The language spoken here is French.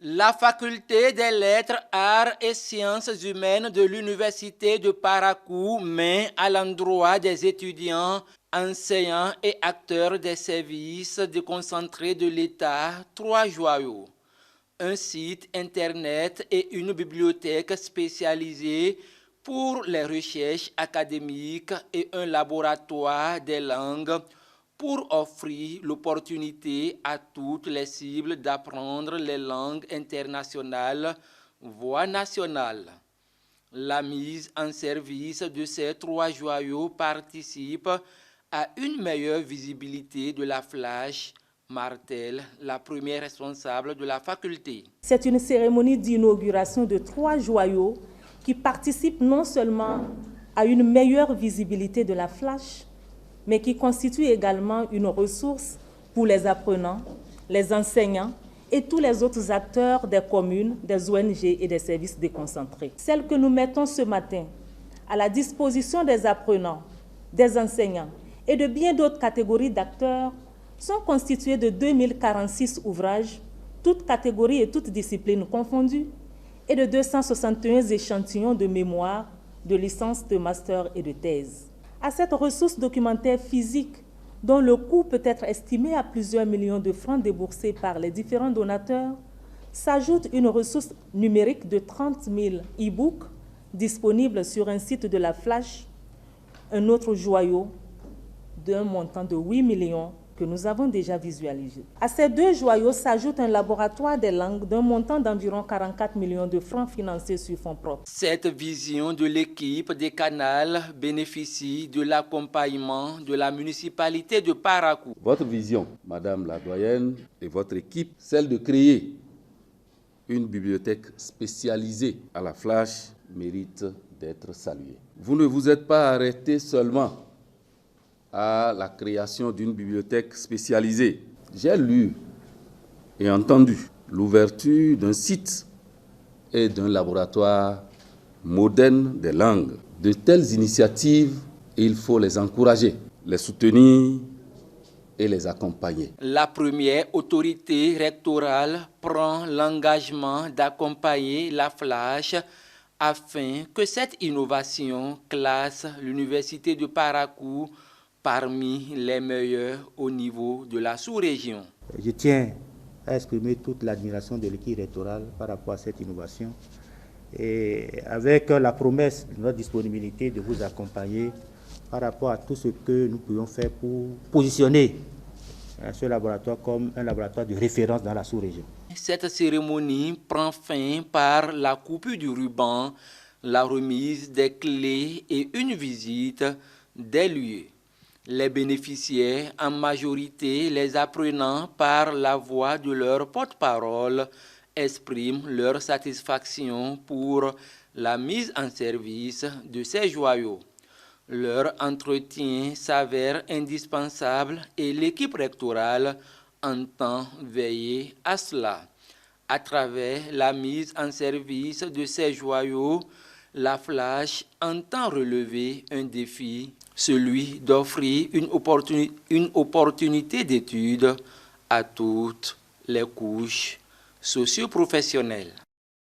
La faculté des lettres, arts et sciences humaines de l'université de Parakou met à l'endroit des étudiants, enseignants et acteurs des services déconcentrés de l'État 3 joyaux. Un site internet et une bibliothèque spécialisée pour les recherches académiques et un laboratoire des langues pour offrir l'opportunité à toutes les cibles d'apprendre les langues internationales, voire nationales. La mise en service de ces 3 joyaux participe à une meilleure visibilité de la flash, martèle la première responsable de la faculté. C'est une cérémonie d'inauguration de 3 joyaux qui participent non seulement à une meilleure visibilité de la flash, mais qui constitue également une ressource pour les apprenants, les enseignants et tous les autres acteurs des communes, des ONG et des services déconcentrés. Celles que nous mettons ce matin à la disposition des apprenants, des enseignants et de bien d'autres catégories d'acteurs sont constituées de 2046 ouvrages, toutes catégories et toutes disciplines confondues, et de 261 échantillons de mémoire, de licence, de master et de thèse. À cette ressource documentaire physique, dont le coût peut être estimé à plusieurs millions de francs déboursés par les différents donateurs, s'ajoute une ressource numérique de 30 000 e-books disponibles sur un site de la Flash, un autre joyau d'un montant de 8 millions que nous avons déjà visualisé. À ces 2 joyaux s'ajoute un laboratoire des langues d'un montant d'environ 44 millions de francs financés sur fonds propres. Cette vision de l'équipe des canals bénéficie de l'accompagnement de la municipalité de Parakou. Votre vision, Madame la doyenne, et votre équipe, celle de créer une bibliothèque spécialisée à la flash, mérite d'être saluée. Vous ne vous êtes pas arrêté seulement à la création d'une bibliothèque spécialisée. J'ai lu et entendu l'ouverture d'un site et d'un laboratoire moderne des langues. De telles initiatives, il faut les encourager, les soutenir et les accompagner. La première autorité rectorale prend l'engagement d'accompagner la Flash afin que cette innovation classe l'université de Parakou parmi les meilleurs au niveau de la sous-région. Je tiens à exprimer toute l'admiration de l'équipe rectorale par rapport à cette innovation et avec la promesse de notre disponibilité de vous accompagner par rapport à tout ce que nous pouvons faire pour positionner ce laboratoire comme un laboratoire de référence dans la sous-région. Cette cérémonie prend fin par la coupure du ruban, la remise des clés et une visite des lieux. Les bénéficiaires, en majorité les apprenants par la voix de leur porte-parole, expriment leur satisfaction pour la mise en service de ces joyaux. Leur entretien s'avère indispensable et l'équipe rectorale entend veiller à cela. À travers la mise en service de ces joyaux, la Flash entend relever un défi, celui d'offrir une opportunité d'étude à toutes les couches socio-professionnelles.